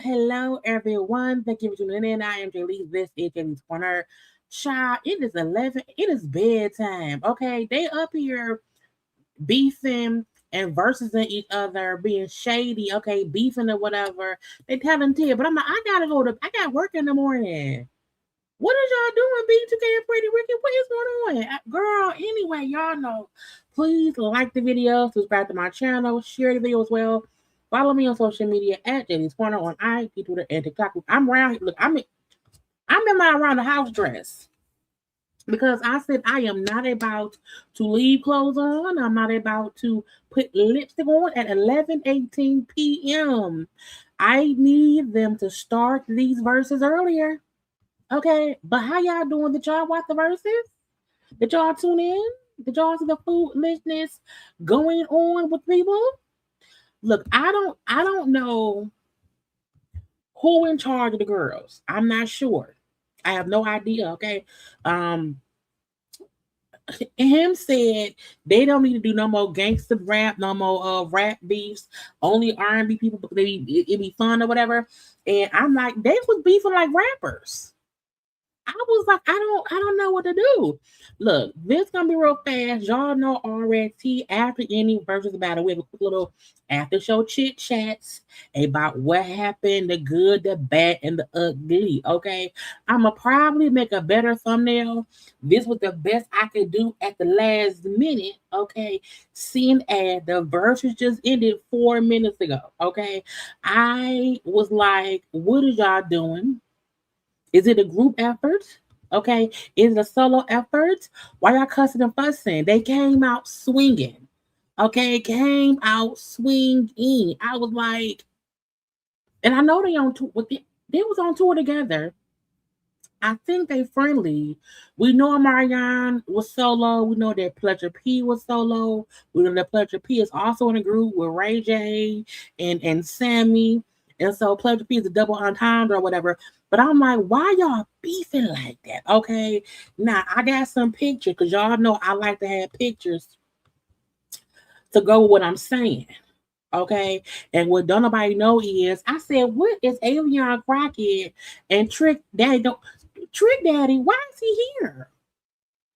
Hello, everyone. Thank you for tuning in. I am Jaylee. This is JayLeesCorner. Child, it is 11. It is bedtime. Okay, they up here beefing and versing each other, being shady. Okay, beefing or whatever. They talented, but I'm like, I got work in the morning. What is y'all doing, B2K and Pretty Ricky? What is going on? Girl, anyway, y'all know. Please like the video, subscribe to my channel, share the video as well. Follow me on social media at JayLeesCorner on IG, Twitter, and TikTok. I'm around. Look, I'm in my around the house dress because I said I am not about to leave clothes on. I'm not about to put lipstick on at 11:18 p.m. I need them to start these verses earlier. Okay, but how y'all doing? Did y'all watch the verses? Did y'all tune in? Did y'all see the foolishness going on with people? Look, I don't know who in charge of the girls. I'm not sure. I have no idea. Okay. Him said they don't need to do no more gangster rap, no more rap beefs, only R&B people because it be fun or whatever. And I'm like, they was beefing like rappers. I was like, I don't know what to do. Look, this gonna be real fast. Y'all know already after any versus battle, we have a quick little after show chit chats about what happened, the good, the bad, and the ugly. Okay. I'ma probably make a better thumbnail. This was the best I could do at the last minute. Okay. Seeing as the verses just ended 4 minutes ago. Okay. I was like, what is y'all doing? Is it a group effort? Okay. Is it a solo effort? Why y'all cussing and fussing? They came out swinging. Okay. Came out swinging. I was like, and I know they on tour. They was on tour together. I think they friendly. We know Marianne was solo. We know that Pleasure P was solo. We know that Pleasure P is also in a group with Ray J and Sammy. And so Pleasure P is a double entendre or whatever. But I'm like, why y'all beefing like that? Okay. Now I got some pictures because y'all know I like to have pictures to go with what I'm saying. Okay. And what don't nobody know is I said, what is Avion Crockett and Trick Daddy? Trick Daddy, why is he here?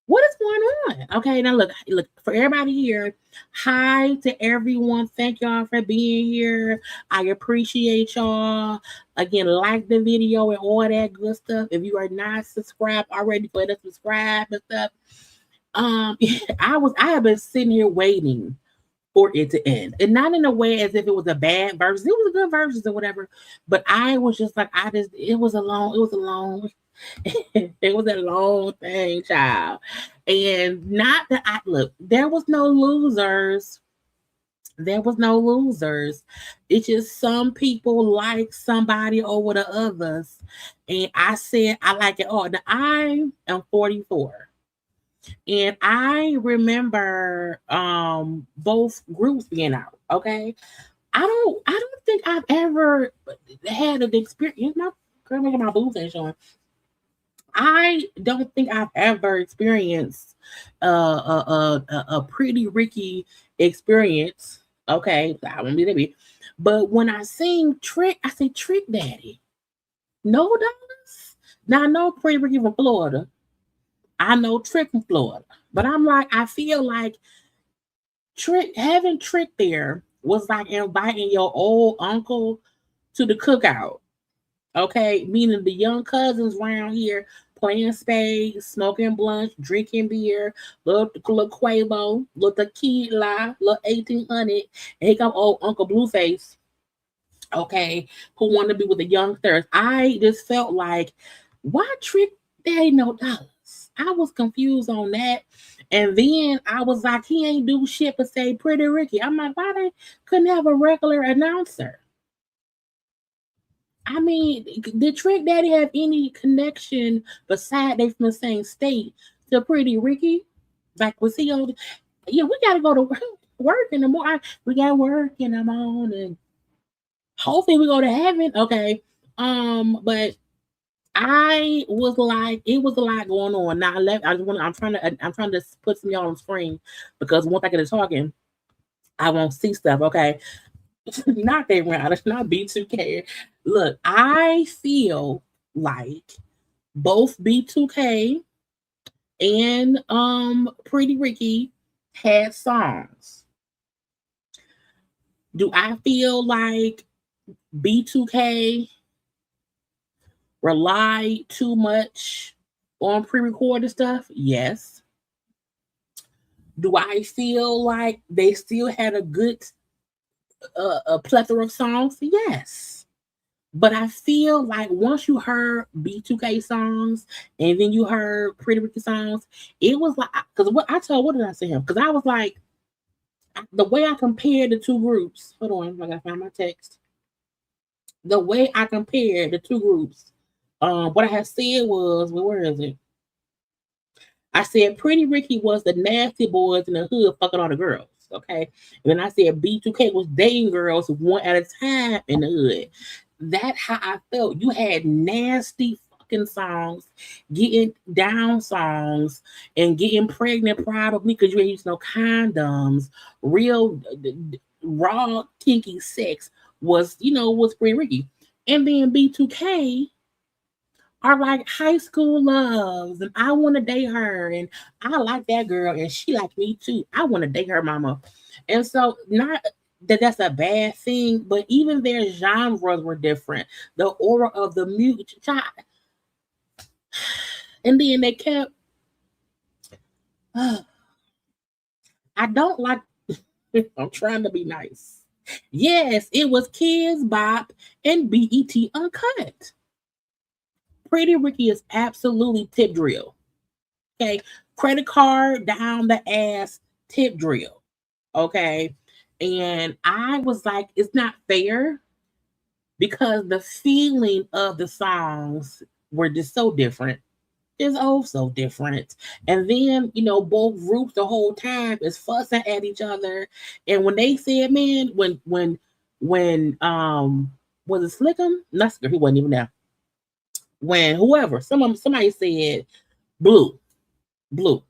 What is going on? Okay, now look for everybody here. Hi to everyone. Thank y'all for being here. I appreciate y'all. Again, like the video and all that good stuff. If you are not subscribed already, go ahead and subscribe and stuff. I have been sitting here waiting for it to end. And not in a way as if it was a bad verse. It was a good verses or whatever. But I was just like, it was it was a long thing, child. And not that I look, there was no losers. There was no losers. It's just some people like somebody over the others. And I said I like it all. Now I am 44. And I remember both groups being out. Okay. I don't think I've ever had an experience. My girl making my boobs ain't showing. I don't think I've ever experienced a pretty Ricky experience. Okay, I won't be there. But when I sing Trick, I say Trick Daddy. No dollars. Now I know Pretty Ricky from Florida. I know Trick from Florida. But I'm like, I feel like Trick having Trick there was like inviting your old uncle to the cookout. Okay, meaning the young cousins around here playing spades, smoking blunts, drinking beer, little Quavo, little tequila, little 1800, and here come old Uncle Blueface, okay, who wanted to be with the youngsters. I just felt like, why Trick Daddy no dollars? I was confused on that. And then I was like, he ain't do shit but say Pretty Ricky. I'm like, why they couldn't have a regular announcer? I mean, did Trick Daddy have any connection beside they from the same state to Pretty Ricky? Like, was he on? Yeah, we gotta go to work in the morning. We got work in the morning. Hopefully, we go to heaven. Okay. But I was like, it was a lot going on. Now I left. I just want. I'm trying to put some y'all on screen because once I get to talking, I won't see stuff. Okay. Not they round. It's not B2K. Look, I feel like both B2K and Pretty Ricky had songs. Do I feel like B2K relied too much on pre-recorded stuff? Yes. Do I feel like they still had a plethora of songs? Yes. But I feel like once you heard B2K songs and then you heard Pretty Ricky songs, it was like, because what did I say him? Because I was like, the way I compared the two groups, hold on, I gotta find my text. The way I compared the two groups, what I had said was, well, where is it? I said Pretty Ricky was the nasty boys in the hood fucking all the girls. Okay. And then I said B2K was dating girls one at a time in the hood. That's how I felt. You had nasty fucking songs, getting down songs, and getting pregnant probably because you ain't using no condoms. Real raw kinky sex was Pretty Ricky. And then B2K are like high school loves, and I want to date her, and I like that girl, and she like me too. I want to date her mama, and so not that that's a bad thing, but even their genres were different. The aura of the music, and then they kept. I don't like. I'm trying to be nice. Yes, it was Kids Bop and BET Uncut. Pretty Ricky is absolutely tip drill. Okay. Credit card down the ass tip drill. Okay. And I was like, it's not fair because the feeling of the songs were just so different. It's oh so different. And then, both groups the whole time is fussing at each other. And when they said, man, when was it Slickum? Not Slickum, he wasn't even there. When whoever, somebody said blue. Blue.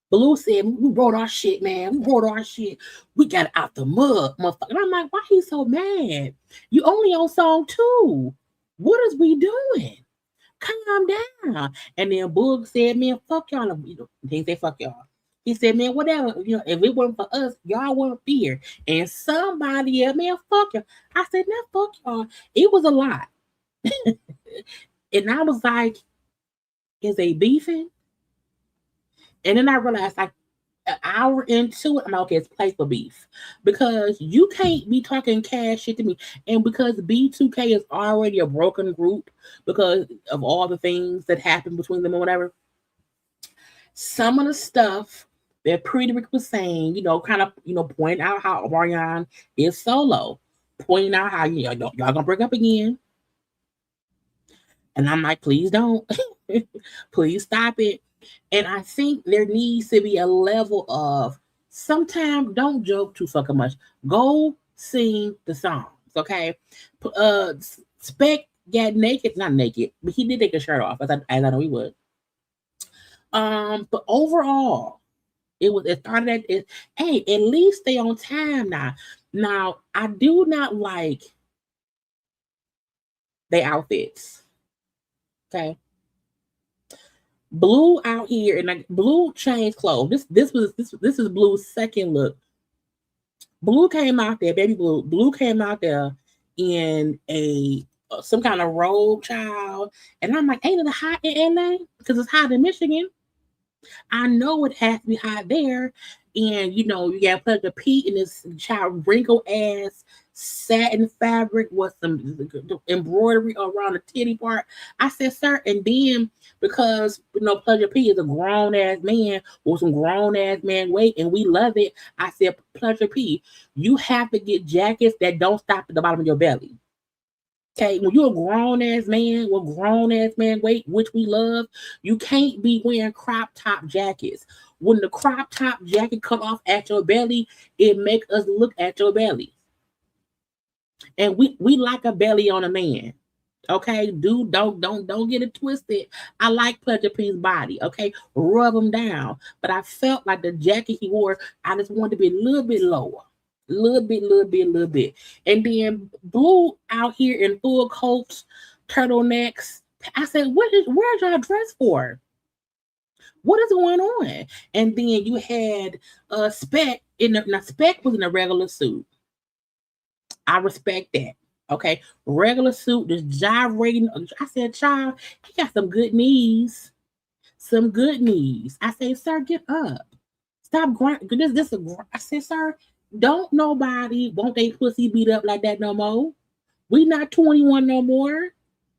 Blue said, we wrote our shit, man. We wrote our shit. We got it out the mud, motherfucker. And I'm like, why he so mad? You only on song 2. What is we doing? Calm down. And then Boog said, man, fuck y'all. He said, fuck y'all. He said, man, whatever. If it wasn't for us, y'all wouldn't be here. And somebody else, man, fuck y'all. I said, no, fuck y'all. It was a lot. And I was like, is they beefing? And then I realized, like, an hour into it, I'm like, okay, it's Playful beef. Because you can't be talking cash shit to me. And because B2K is already a broken group because of all the things that happened between them or whatever, some of the stuff that Pretty Rick was saying, kind of, pointing out how Marion is solo, pointing out how y'all gonna break up again. And I'm like, please don't. Please stop it. And I think there needs to be a level of sometimes don't joke too fucking much. Go sing the songs, okay? Spec got naked, not naked, but he did take his shirt off, as I know he would. But overall, it started at it. Hey, at least stay on time now. Now I do not like the outfits. Okay. Blue out here and like Blue changed clothes. This is Blue's second look. Blue came out there, baby Blue. Blue came out there in a some kind of robe, child, and I'm like, ain't it hot in LA? Because it's hot in Michigan. I know it has to be hot there. And you got to put the P in this child wrinkle ass satin fabric with some embroidery around the titty part. I said, sir, and then because Pleasure P is a grown ass man with some grown ass man weight, and we love it. I said, Pleasure P, you have to get jackets that don't stop at the bottom of your belly. Okay, when you're a grown ass man with grown ass man weight, which we love, you can't be wearing crop top jackets. When the crop top jacket cut off at your belly, it makes us look at your belly. And we like a belly on a man. Okay, dude, don't get it twisted. I like Pleasure P's body. Okay, rub him down. But I felt like the jacket he wore, I just wanted to be a little bit lower. Little bit. And then Blue out here in full coats, turtlenecks. I said, where's y'all dressed for? What is going on? And then you had Spec now Spec was in a regular suit. I respect that. Okay. Regular suit, just gyrating. I said, child, he got some good knees. Some good knees. I said, sir, get up. Stop grinding. I said, sir, don't nobody want they pussy beat up like that no more. We not 21 no more.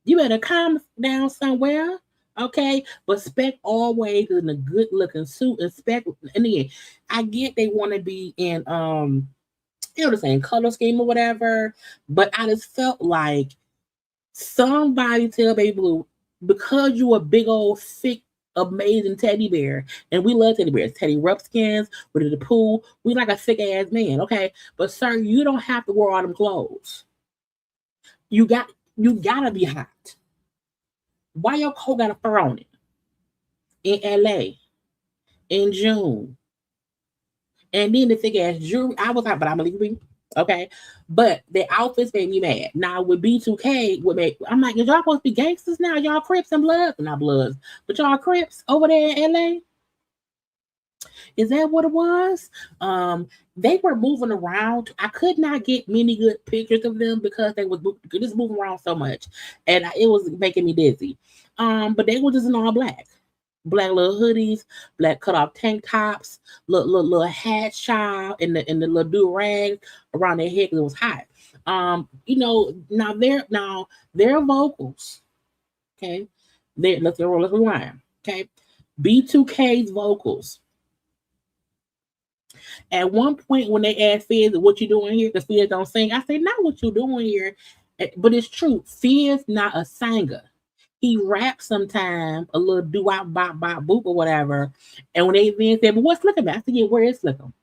You better calm down somewhere. Okay. But Spec always in a good looking suit and Spec, and then I get they want to be in the same color scheme or whatever. But I just felt like somebody tell Baby Blue, because you a big old thick amazing teddy bear, and we love teddy bears. Teddy Rumpskins, with the pool. We like a thick ass man, okay? But sir, you don't have to wear all them clothes. You gotta be hot. Why your coat got a fur on it? In LA, in June. And then the thick ass jewelry. I was like, but I'm gonna leave it. Okay. But the outfits made me mad. Now with B2K, I'm like, is y'all supposed to be gangsters now? Y'all Crips and Bloods? Not Bloods, but y'all Crips over there in LA? Is that what it was? They were moving around. I could not get many good pictures of them because they was just moving around so much, and it was making me dizzy. But they were just in all black little hoodies, black cut off tank tops, little hats, child, and the little do rag around their head because it was hot. Now their vocals, okay. Let's rewind. Okay, B2K's vocals. At one point, when they asked Fizz, "What you doing here?" because Fizz don't sing, I say, "Not what you doing here," but it's true. Fizz not a singer. He raps sometimes a little doo wop bop bop boop or whatever. And when they then said, "But what's Slickum?" I said, "Yeah, where is Slickum?"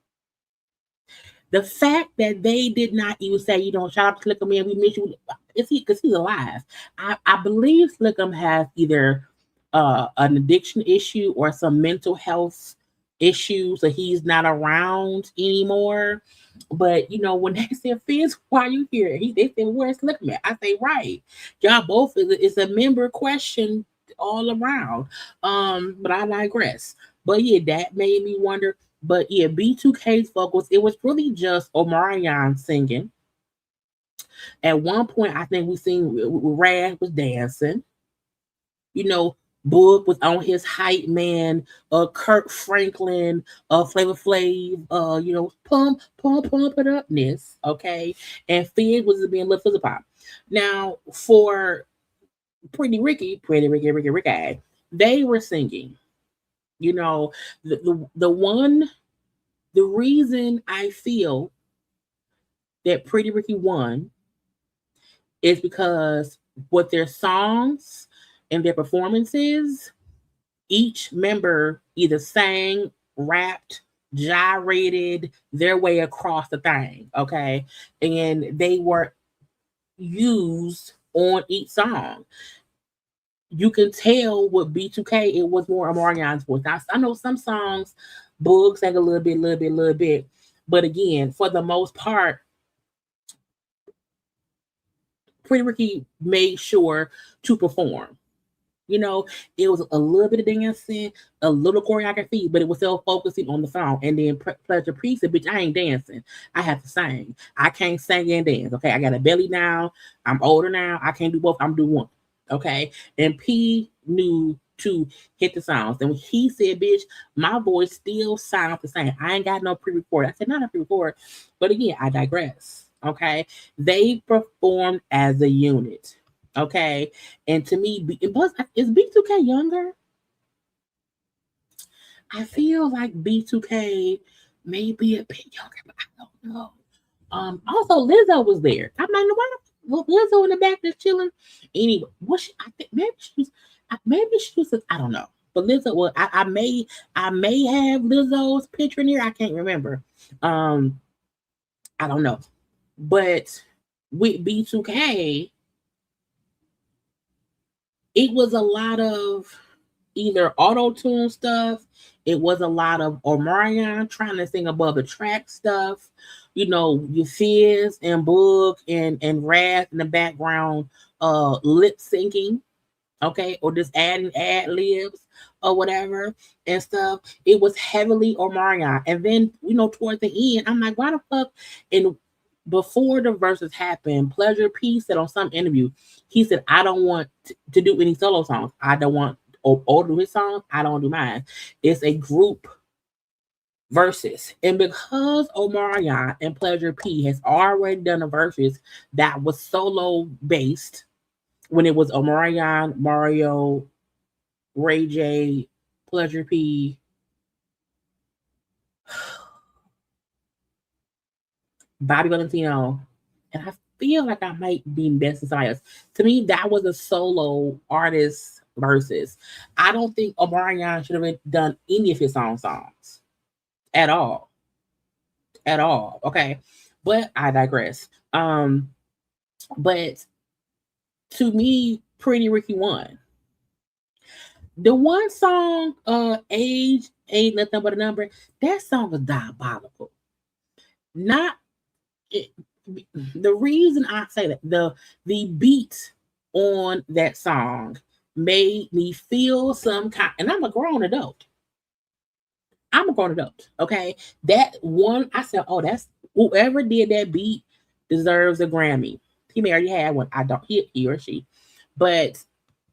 The fact that they did not even say, shout out to Slickum, man, we miss you. Is he because he's alive? I believe Slickum has either an addiction issue or some mental health issue, so he's not around anymore. But when they said, "Fizz, why are you here?" They said, "Where's Slickum at?" I say, "Right, y'all both it's a member question all around." But I digress. But yeah, that made me wonder. But yeah, B2K's vocals, it was really just Omarion singing. At one point, I think we seen Rad was dancing. Boog was on his hype man, Kirk Franklin, Flavor Flav, pump it upness, okay? And Fig was being Lil Fizzy Pop. Now, for Ricky, they were singing. You know, the reason I feel that Pretty Ricky won is because with their songs and their performances, each member either sang, rapped, gyrated their way across the thing, okay? And they were used on each song. You can tell with B2K, it was more Omarion's voice. Now, I know some songs, Boog sang a little bit. But again, for the most part, Pretty Ricky made sure to perform. You know, it was a little bit of dancing, a little choreography, but it was still focusing on the song. And then Pleasure Priest said, bitch, I ain't dancing. I have to sing. I can't sing and dance. Okay. I got a belly now. I'm older now. I can't do both. I'm do one. Okay. And P knew to hit the sounds. And when he said, bitch, my voice still sounds the same. I ain't got no pre-record. I said, not a pre-record. But again, I digress. Okay. They performed as a unit. Okay. And to me, is B2K younger? I feel like B2K may be a bit younger, but I don't know. Also Lizzo was there. I'm like, why Lizzo in the back just chilling? Anyway, what she? I think maybe she was. I don't know. But Lizzo, well, I may have Lizzo's picture in here. I can't remember. I don't know. But with B2K, it was a lot of either auto tune stuff. It was a lot of Omarion trying to sing above the track stuff. You know, your Fizz and Boog and Raz in the background, lip syncing, okay, or just adding ad libs or whatever and stuff. It was heavily Omarion, and then towards the end, I'm like, why the fuck? And before the verses happened, Pleasure P said on some interview, he said, I don't want to do any solo songs. I don't want or do his songs. I don't do mine. It's a group verses. And because Omarion and Pleasure P has already done a verses that was solo based when it was Omarion, Mario, Ray J, Pleasure P, Bobby Valentino, and I feel like I might be missing somebody else. To me, that was a solo artist versus. I don't think Omarion should have done any of his own songs at all. At all. Okay. But I digress. But to me, Pretty Ricky won. The one song, Age Ain't Nothing But a Number, that song was diabolical. Not it, the reason I say that the beat on that song made me feel some kind, and I'm a grown adult. Okay. That one, I said, oh, that's whoever did that beat deserves a Grammy. He may already had one. I don't he or she. But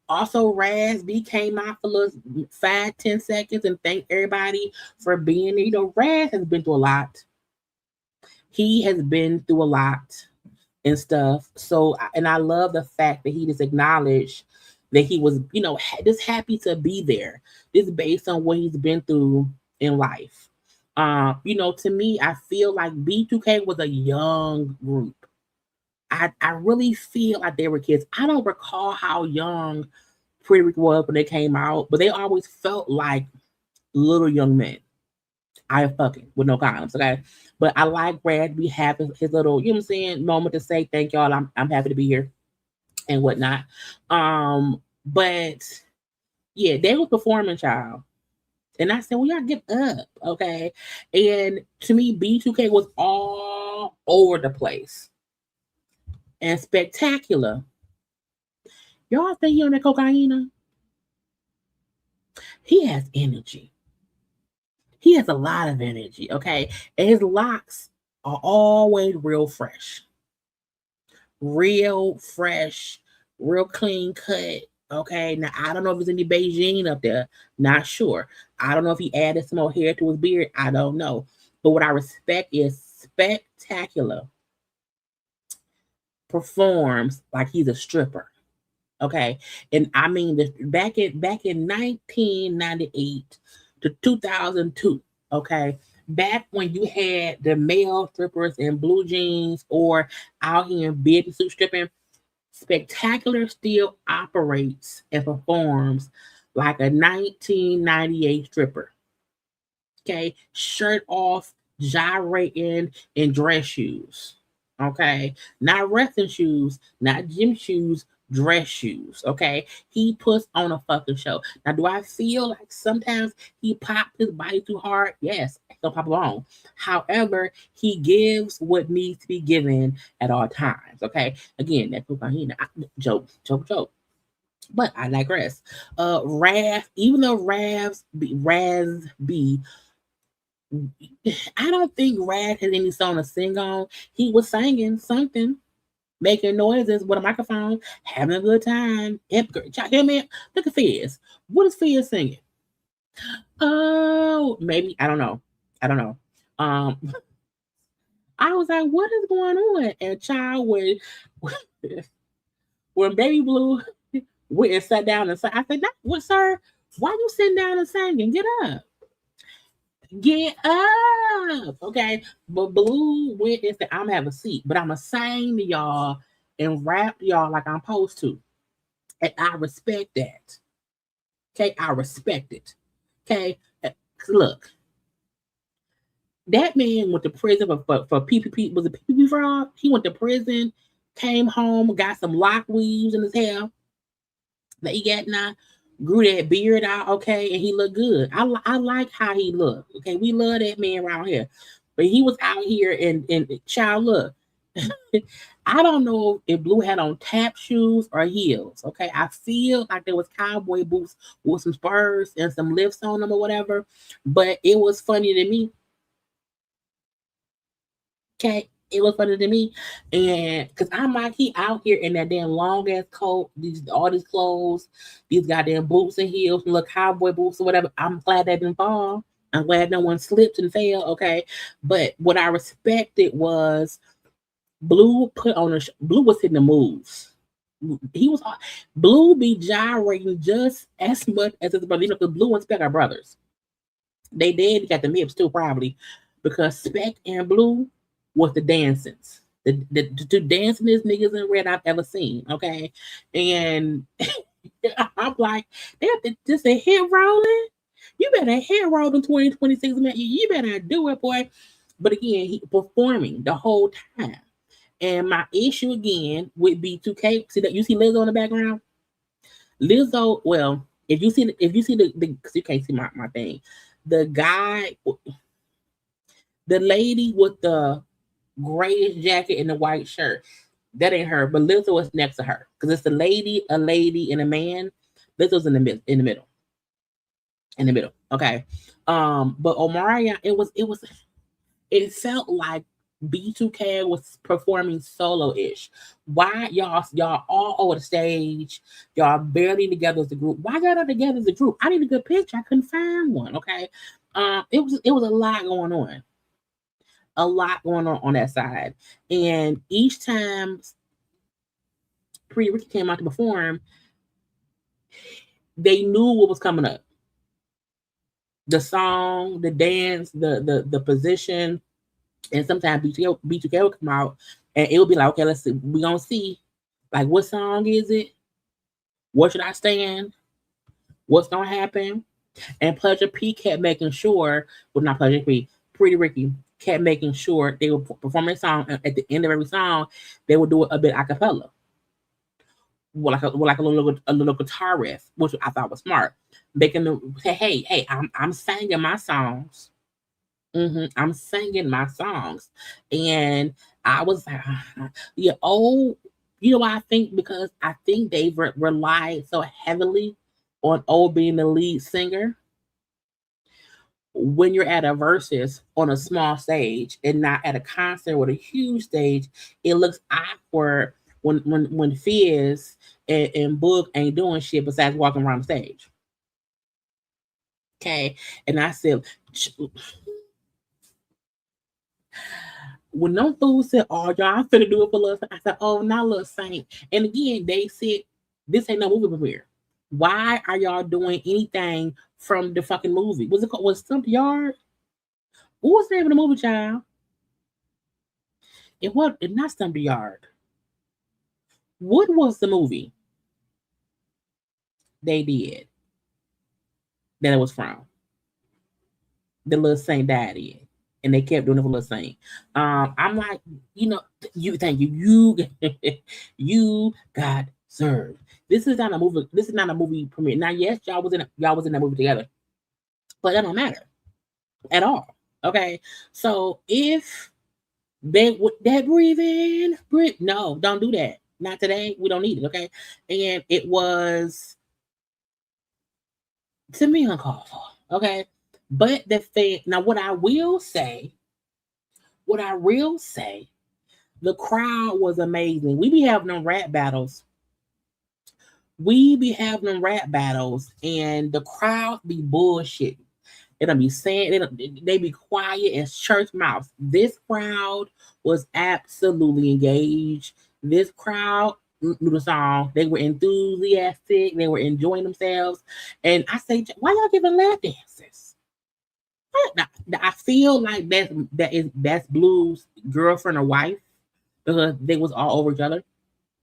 also Raz B came out for little 5-10 seconds and thank everybody for being there. Raz has been through a lot. He has been through a lot and stuff. So, and I love the fact that he just acknowledged that he was, just happy to be there, just based on what he's been through in life. To me, I feel like B2K was a young group. I really feel like they were kids. I don't recall how young Pretty Ricky was when they came out, but they always felt like little young men. I fucking with no condoms, okay? But I like Brad be having his little, moment to say thank y'all. I'm happy to be here and whatnot. But yeah, they were performing, child. And I said, well, y'all get up, okay? And to me, B2K was all over the place and spectacular. Y'all think he on that cocaine? He has energy. He has a lot of energy, okay? And his locks are always real fresh, real clean cut, Okay, now I don't know if there's any Beijing up there. Not sure. I don't know if he added some more hair to his beard. I don't know. But what I respect is spectacular performs like he's a stripper. Okay, and I mean this back in 1998 to 2002. Okay, back when you had the male strippers in blue jeans or out here in bathing suit stripping, Spectacular still operates and performs like a 1998 stripper. Okay, shirt off, gyrating in dress shoes. Okay, not wrestling shoes, not gym shoes, dress shoes. Okay, he puts on a fucking show. Now, do I feel like sometimes he popped his body too hard? Yes, don't pop along. However, he gives what needs to be given at all times. Okay, again, that cocaine, joke, joke, joke. But I digress. Even though Raz B, I don't think Rad had any song to sing on. He was singing something, making noises with a microphone, having a good time. Hear me? Look at Fizz. What is Fizz singing? Oh, maybe I don't know. I don't know. Um, I was like, what is going on? And child, when Baby Blue went and sat down and sang, I said, "What, sir? Why you sitting down and singing? Get up." Get up. Okay. But Blue went and said, I'm gonna have a seat, but I'm gonna sing to y'all and rap to y'all like I'm supposed to. And I respect that. Okay. I respect it. Okay. Look, that man went to prison for PPP. Was it PPP fraud? He went to prison, came home, got some lock weaves in his hair that he got now, grew that beard out, okay, and he looked good. I like how he looked. Okay, we love that man around here. But he was out here and child look. I don't know if Blue had on tap shoes or heels. Okay, I feel like there was cowboy boots with some spurs and some lifts on them or whatever. But it was funny to me. Okay, it was funny to me, and because I'm like he out here in that damn long ass coat, all these clothes, these goddamn boots and heels, and little cowboy boots or whatever. I'm glad they didn't fall. I'm glad no one slipped and fell. Okay, but what I respected was Blue put on a Blue was hitting the moves. He was Blue be gyrating just as much as his brother. You know, because Blue and Spec are brothers. They did got the Mips too, probably because Spec and Blue was the dancings. The two dancingest niggas in red I've ever seen. Okay, and I'm like, they have to just a hit rolling. You better hit roll in 2026, man. You better do it, boy. But again, he performing the whole time. And my issue again with B2K, see that you see Lizzo in the background? Lizzo, well, if you see the because you can't see my thing, the guy, the lady with the grayish jacket and the white shirt, that ain't her, but Lizzo is next to her because it's a lady, and a man. Lizzo's in the middle. Okay, but Omarion, it felt like B2K was performing solo ish. Why y'all all over the stage? Y'all barely together as a group. Why y'all not together as a group? I need a good picture. I couldn't find one. Okay, it was a lot going on. A lot going on that side, and each time Pretty Ricky came out to perform, they knew what was coming up. The song, the dance, the position, and sometimes B2K would come out and it would be like, okay, let's see, we gonna see like what song is it? What should I stand? What's gonna happen? And Pleasure P kept making sure, well, not Pleasure P, Pretty Ricky kept making sure they would perform a song. And at the end of every song, they would do it a bit a cappella, with like a little guitar riff, which I thought was smart. Making them say, hey, I'm singing my songs. I'm singing my songs, and I was like, yeah. Oh, you know why I think because I think they relied so heavily on O being the lead singer. When you're at a versus on a small stage and not at a concert with a huge stage, it looks awkward when Fizz and Book ain't doing shit besides walking around the stage. Okay, and I said, when them fools said, "Oh, y'all finna do it for Lil Saint," I said, "Oh, not Lil Saint." And again, they said, "This ain't no movie premiere. Why are y'all doing anything from the fucking movie? Was it called, was Stump Yard? What was the name of the movie, child? It was not Stump Yard. What was the movie they did that it was from? The Lil Saint died in, and they kept doing it for Lil Saint. I'm like, you know, you thank you, you got served. This is not a movie. This is not a movie premiere. Now, yes, y'all was in that movie together, but that don't matter at all. Okay, so if they would that breathe in, breathe, no, don't do that. Not today. We don't need it. Okay, and it was to me uncalled for. Okay, but the thing now, what I will say, the crowd was amazing. We be having them rap battles. We be having them rap battles, and the crowd be bullshit. They don't be saying they be quiet as church mouse. This crowd was absolutely engaged. This crowd knew the song. They were enthusiastic. They were enjoying themselves. And I say, why y'all giving lap dances? I feel like that's Blue's girlfriend or wife because they was all over each other.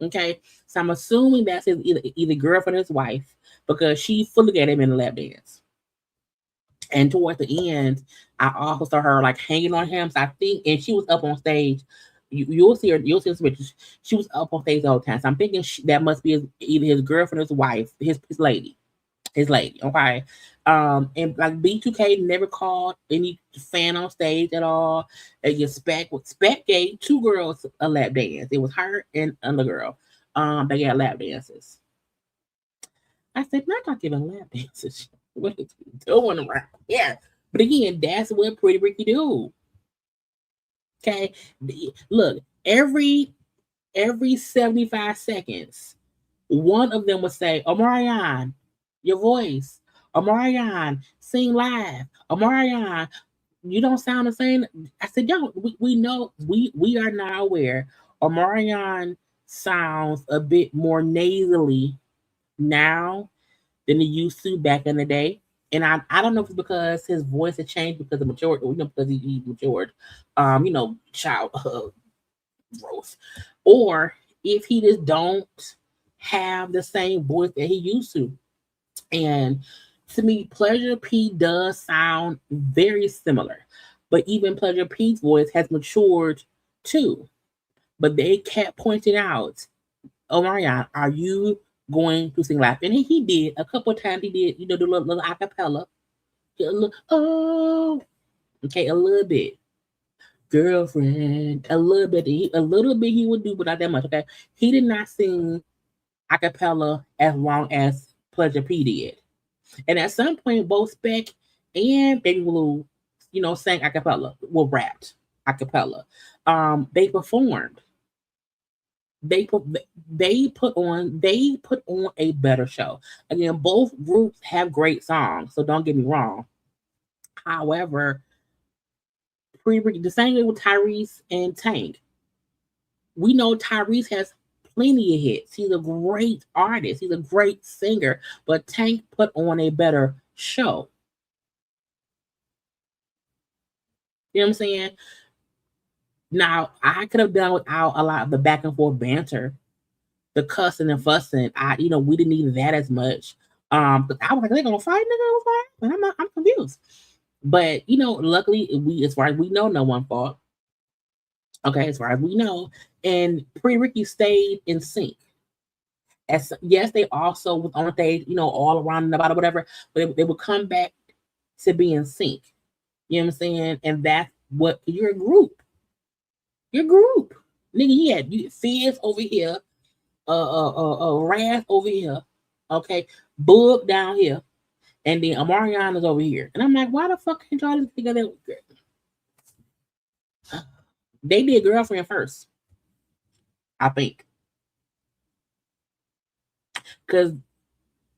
Okay, so I'm assuming that's his either girlfriend or his wife because she fully got him in the lap dance. And towards the end, I also saw her like hanging on him. So I think, and she was up on stage. You'll see her. You'll see some pictures. She was up on stage all the time. So I'm thinking that must be either his girlfriend or his wife, his lady, his lady. Okay. And like B2K never called any fan on stage at all. And just Spec gave two girls a lap dance. It was her and another girl. They got lap dances. I said, not giving lap dances. What is he doing around here? But again, that's what Pretty Ricky do. Okay, look, every 75 seconds, one of them would say, "Omarion, your voice. Omarion, sing live. Omarion, you don't sound the same." I said, "Yo, we know we are now aware. Omarion sounds a bit more nasally now than he used to back in the day." And I don't know if it's because his voice had changed because of maturity, because he matured, child growth, or if he just don't have the same voice that he used to. And to me, Pleasure P does sound very similar, but even Pleasure P's voice has matured too. But they kept pointing out, "Oh, Marianne, are you going to sing live?" And he did a couple of times. He did, the little acapella. Oh, okay, a little bit. Girlfriend, a little bit. A little bit he would do, but not that much. Okay, he did not sing acapella as long as Pleasure P did. And at some point, both Spec and Baby Blue, sang acapella, well, rapped acapella. They performed. They put they put on a better show. Again, both groups have great songs, so don't get me wrong. However, the same way with Tyrese and Tank. We know Tyrese has plenty of hits. He's a great artist. He's a great singer, but Tank put on a better show. You know what I'm saying? Now, I could have done without a lot of the back and forth banter, the cussing and fussing. We didn't need that as much. But I was like, they're gonna fight, nigga, fight. And I'm confused. But luckily as far as we know, no one fought. Okay, as far as we know. And Pretty Ricky stayed in sync. As yes, they also was on stage, all around and about or whatever, but they would come back to be in sync. You know what I'm saying? And that's what you're a group. Your group. Nigga, you Fizz over here, Wrath over here, okay, Bug down here, and then Amarion is over here. And I'm like, why the fuck can't y'all just together? They did Girlfriend first, I think. Because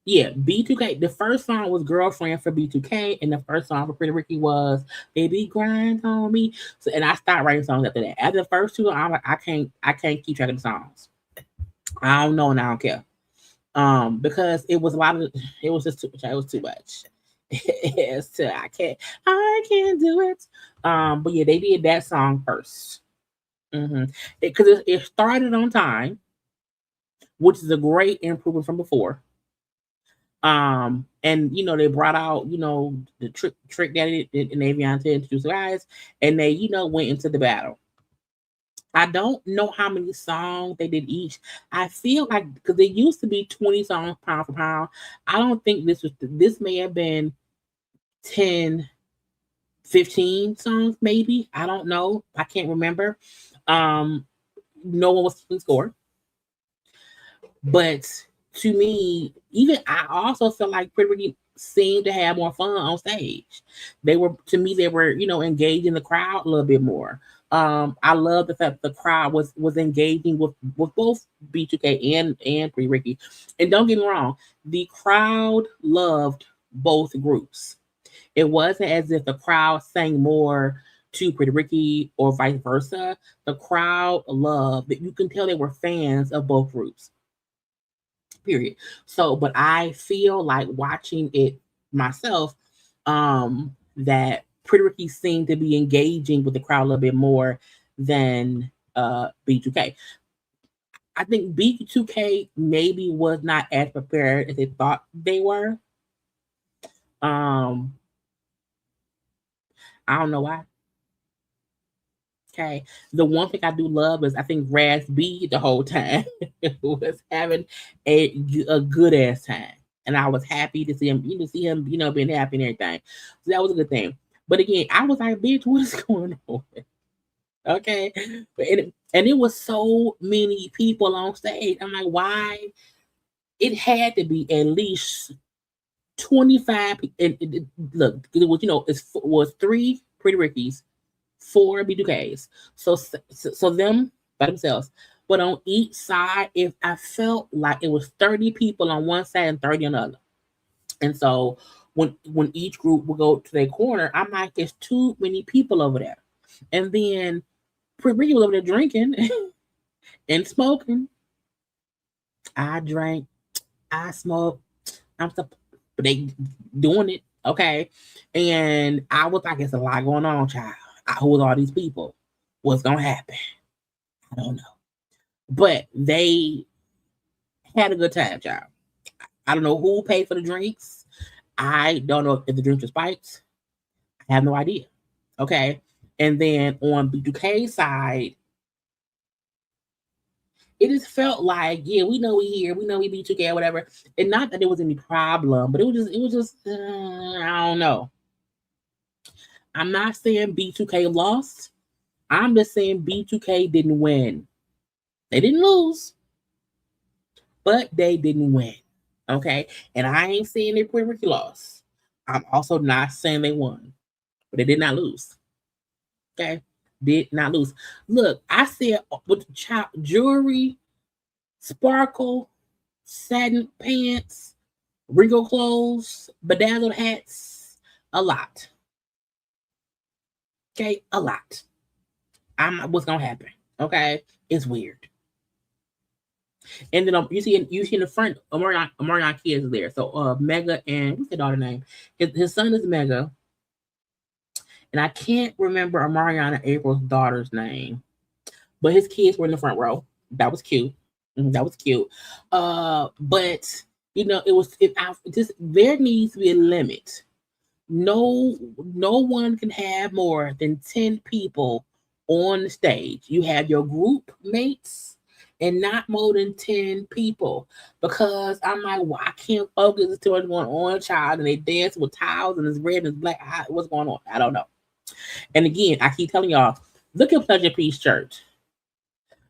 yeah, B2K. The first song was "Girlfriend" for B2K, and the first song for Pretty Ricky was "Baby Grind on Me." So, and I stopped writing songs after that. After the first two, I'm like, I can't keep track of the songs. I don't know, and I don't care. Because it was a lot of, it was just too much. It was too much. I can't do it. But yeah, they did that song 1st. Mm-hmm. Because it started on time, which is a great improvement from before. And they brought out, the trick that it in Avion to introduce the guys, and they, went into the battle. I don't know how many songs they did each. I feel like because it used to be 20 songs pound for pound. I don't think this may have been 10, 15 songs, maybe. I don't know. I can't remember. Um, no one was keeping score. But to me, even I also felt like Pretty Ricky seemed to have more fun on stage. They were, to me, they were, engaging the crowd a little bit more. I love the fact the crowd was engaging with both B2K and Pretty Ricky. And don't get me wrong, the crowd loved both groups. It wasn't as if the crowd sang more to Pretty Ricky or vice versa. The crowd loved that. You can tell they were fans of both groups. Period. So, but I feel like watching it myself, that Pretty Ricky seemed to be engaging with the crowd a little bit more than B2K. I think B2K maybe was not as prepared as they thought they were. Um, I don't know why. Okay. The one thing I do love is I think Raz B the whole time was having a good ass time. And I was happy to see him, being happy and everything. So that was a good thing. But again, I was like, bitch, what is going on? Okay. And it was so many people on stage. I'm like, why? It had to be at least 25. Look, it was, it was 3 Pretty Rickies, 4 B2Ks. So them by themselves. But on each side, if I felt like it was 30 people on one side and 30 on the other. And so when each group would go to their corner, I'm like, there's too many people over there. And then Pretty Ricky was over there drinking and smoking. I drank, I smoked, I'm so, but they doing it, okay. And I was like, it's a lot going on, child. Who was all these people? What's gonna happen? I don't know. But they had a good time, child. I don't know who paid for the drinks. I don't know if the drinks were spiked. I have no idea. Okay. And then on B2K side, it just felt like, yeah, we know we here, we know we B2K or whatever. And not that there was any problem, but I don't know. I'm not saying B2K lost. I'm just saying B2K didn't win. They didn't lose, but they didn't win. Okay. And I ain't saying they Puerto Rico lost. I'm also not saying they won, but they did not lose. Okay. Did not lose. Look, I said with the child jewelry, sparkle, satin pants, Regal clothes, bedazzled hats, a lot. Okay, a lot. What's gonna happen? Okay, it's weird. And then you see in the front, Omarion kids there. So Mega and what's his daughter name? His son is Mega, and I can't remember Omarion and April's daughter's name, but his kids were in the front row. That was cute. That was cute. But it was just there needs to be a limit. No one can have more than 10 people on the stage. You have your group mates and not more than 10 people. Because I'm like, well, I can't focus. It's too much going on, child, and they dance with towels and it's red and it's black. What's going on? I don't know. And again, I keep telling y'all, look at Pleasure Peace Church.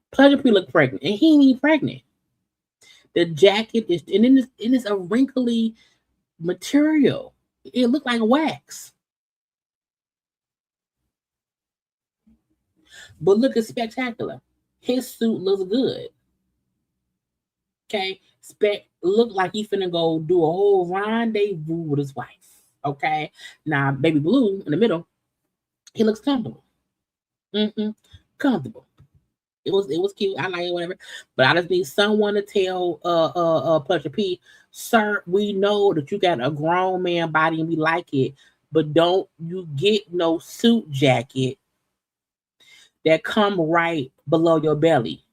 Pleasure Peace looked pregnant, and he ain't even pregnant. The jacket is, and it is a wrinkly material. It looked like wax. But look, it's spectacular. His suit looks good. Okay, Spec looked like he finna go do a whole rendezvous with his wife. Okay, now Baby Blue in the middle, he looks comfortable. Comfortable. It was cute. I like it, whatever. But I just need someone to tell Pleasure P, sir, we know that you got a grown man body and we like it, but don't you get no suit jacket that come right below your belly.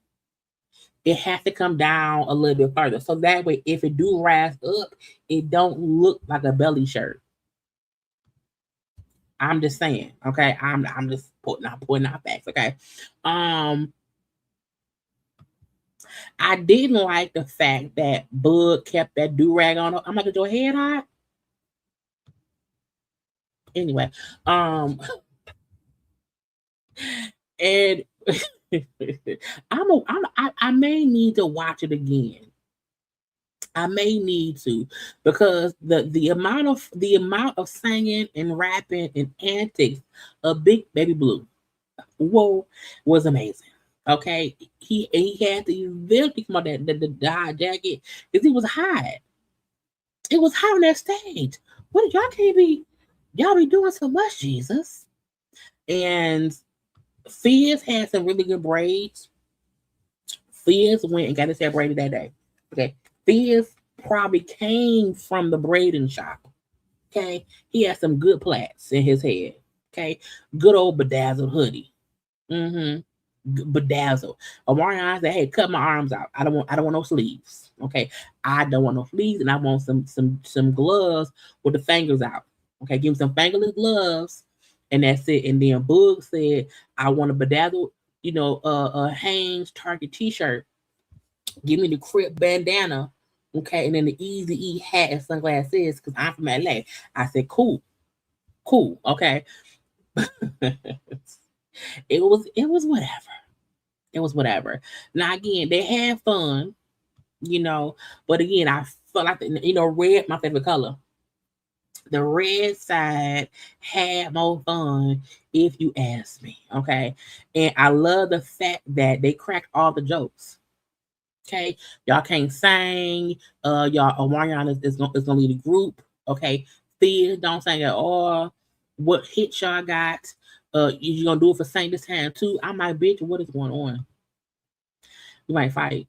It has to come down a little bit further. So that way if it do rise up, it don't look like a belly shirt. I'm just saying, okay. I'm just pointing out facts, okay. I didn't like the fact that Bud kept that do rag on. I'm like, is your head hot? Anyway, and I may need to watch it again. I may need to, because the amount of singing and rapping and antics of Big Baby Blue, whoa, was amazing. Okay, he had to eventually come out the dye jacket because he was hot. It was hot on that stage. What y'all can't be, y'all be doing so much, Jesus. And Fizz had some really good braids. Fizz went and got his hair braided that day. Okay, Fizz probably came from the braiding shop. Okay, he had some good plaits in his head. Okay, good old bedazzled hoodie. Mm-hmm. Bedazzled. Omarion said, "Hey, cut my arms out. I don't want no sleeves. Okay, I don't want no sleeves, and I want some gloves with the fingers out. Okay, give me some fingerless gloves, and that's it." And then Boog said, "I want a bedazzled, Hanes Target T-shirt. Give me the Crip bandana." Okay, and then the Easy E hat and sunglasses because I'm from LA. I said, "Cool, cool, okay." It was whatever. It was whatever. Now again, they had fun, but again, I felt like red, my favorite color. The red side had more fun, if you ask me. Okay, and I love the fact that they cracked all the jokes. Okay, y'all can't sing. Y'all, Omarion is gonna lead the group. Okay, Fizz don't sing at all. What hits y'all got? You gonna do it for Saint this time too? I'm like, bitch, what is going on? We might fight.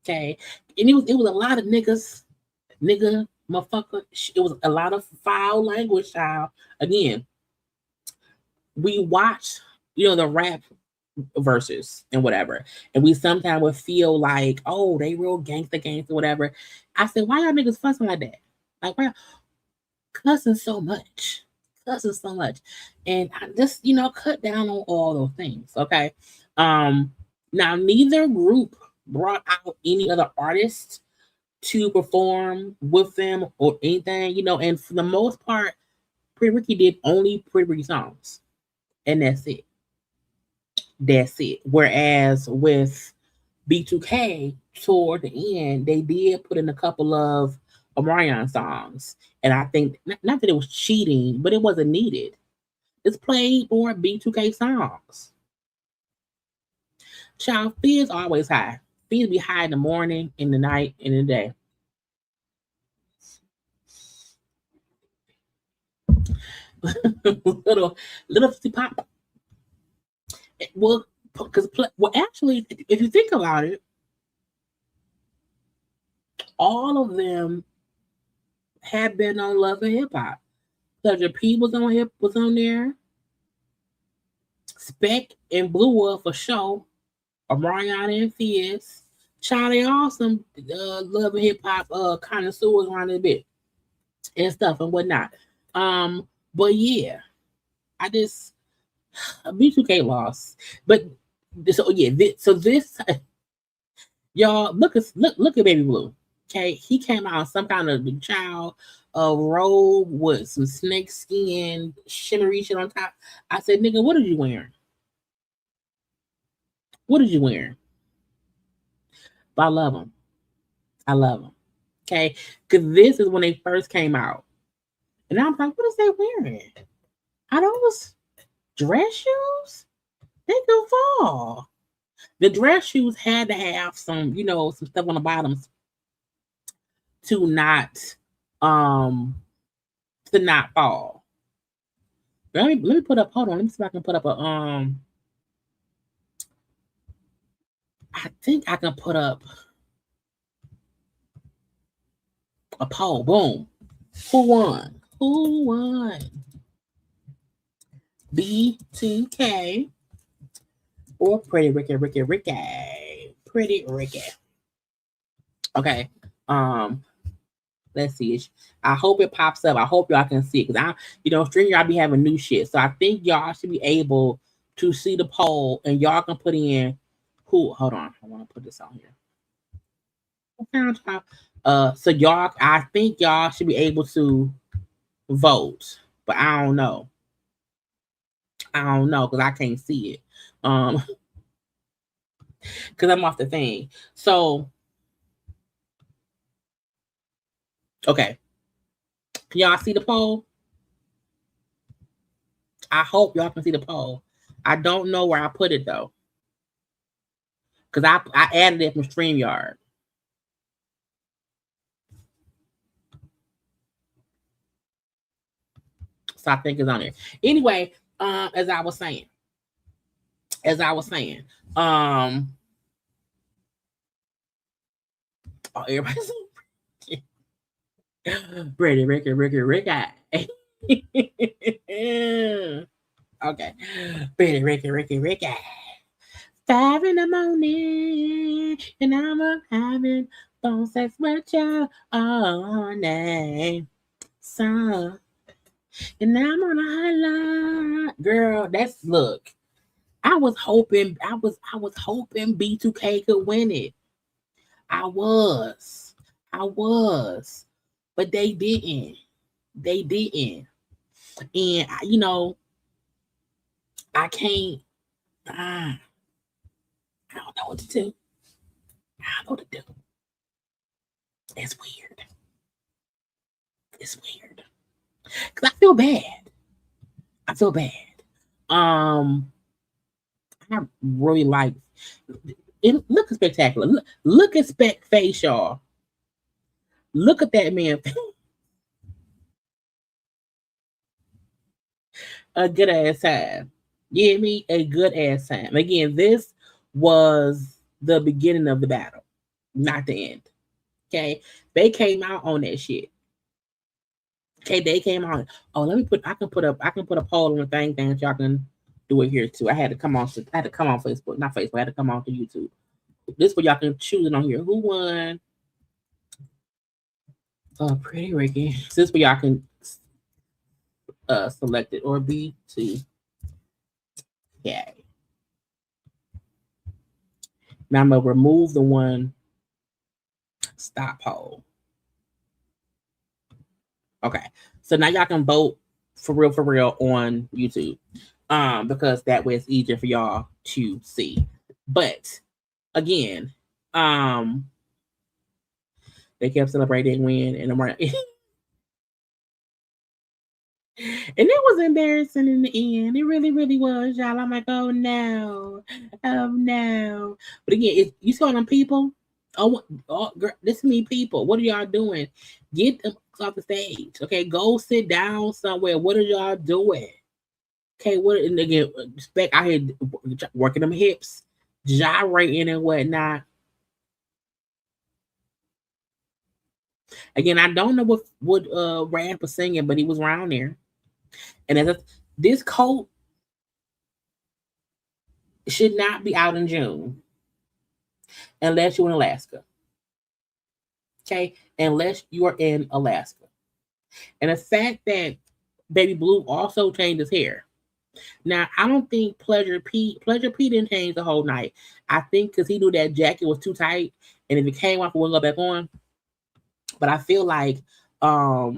Okay, and it was a lot of nigga, motherfucker. It was a lot of foul language, child. Again, we watch, the rap verses and whatever, and we sometimes would feel like, oh, they real gangster, whatever. I said, why y'all niggas fussing like that? Like, why y'all cussing so much? Cussing so much, and I just, cut down on all those things. Okay, now neither group brought out any other artists to perform with them or anything, and for the most part, Pretty Ricky did only Pretty Ricky songs, and that's it. That's it. Whereas with B2K, toward the end, they did put in a couple of Omarion songs, and I think not that it was cheating, but it wasn't needed. It's played more B2K songs. Child, Fizz always high. Fizz be high in the morning, in the night, in the day. little pop. Well, actually, if you think about it, all of them have been on Love and Hip Hop. Pleasure P was on there. Spec and Blue Wolf for sure. Omarion and Fizz. Charlie Awesome, Love and Hip Hop connoisseurs around a bit and stuff and whatnot. But yeah, I just B2K lost. But so yeah, this y'all look at Baby Blue. Okay, he came out in some kind of child robe with some snake skin shimmery shit on top. I said, nigga, what are you wearing? What are you wearing? But I love them. I love them. Okay, because this is when they first came out, and I'm like, what is they wearing? Are those dress shoes? They can fall. The dress shoes had to have some, some stuff on the bottoms to um not fall. Let me put up. Hold on. Let me see if I can put up a I think I can put up a poll. Boom. Who won? Who won? B2K or Pretty Ricky? Pretty Ricky. Okay. Let's see. I hope it pops up. I hope y'all can see it. Because StreamYard be having new shit. So I think y'all should be able to see the poll and y'all can put in who. Hold on. I want to put this on here. So y'all, I think y'all should be able to vote. But I don't know. Because I can't see it. Because I'm off the thing. So okay. Can y'all see the poll? I hope y'all can see the poll. I don't know where I put it though. Because I added it from StreamYard. So I think it's on there. Anyway, as I was saying. Oh, everybody's Pretty Ricky. Okay. Pretty Ricky. 5 in the morning, and I'm having phone sex with you all night. So, and I'm on a highlight, girl. Look. I was hoping B2K could win it. I was, but they didn't. And I can't. I don't know what to do. It's weird. Cause I feel bad. I really like it. Look spectacular. Look at Spec face, y'all. Look at that man. A good ass time. You hear me? A good ass time. Again, this was the beginning of the battle, not the end. Okay, they came out on that shit. Okay, they came out. Oh, I can put a poll on the thing that y'all can do it here too. I had to come on Facebook, not Facebook. I had to come on to YouTube. This way y'all can choose it on here. Who won? Pretty Ricky. This way y'all can select it or B2K. Now I'm gonna remove the one stop poll. Okay, so now y'all can vote for real on YouTube, because that way it's easier for y'all to see. But again, they kept celebrating win, and I'm right. And it was embarrassing in the end. It really, really was, y'all. I'm like, oh no. But again, you saw them people. Oh, girl, this is me, people. What are y'all doing? Get them off the stage. Okay, go sit down somewhere. What are y'all doing? Okay, and again, Spec out here working them hips, gyrating and whatnot. Again, I don't know what Rand was singing, but he was around there. And this coat should not be out in June unless you're in Alaska. Okay, unless you are in Alaska. And the fact that Baby Blue also changed his hair. Now, I don't think Pleasure P didn't change the whole night. I think because he knew that jacket was too tight, and if it came off, it wouldn't go back on. But I feel like I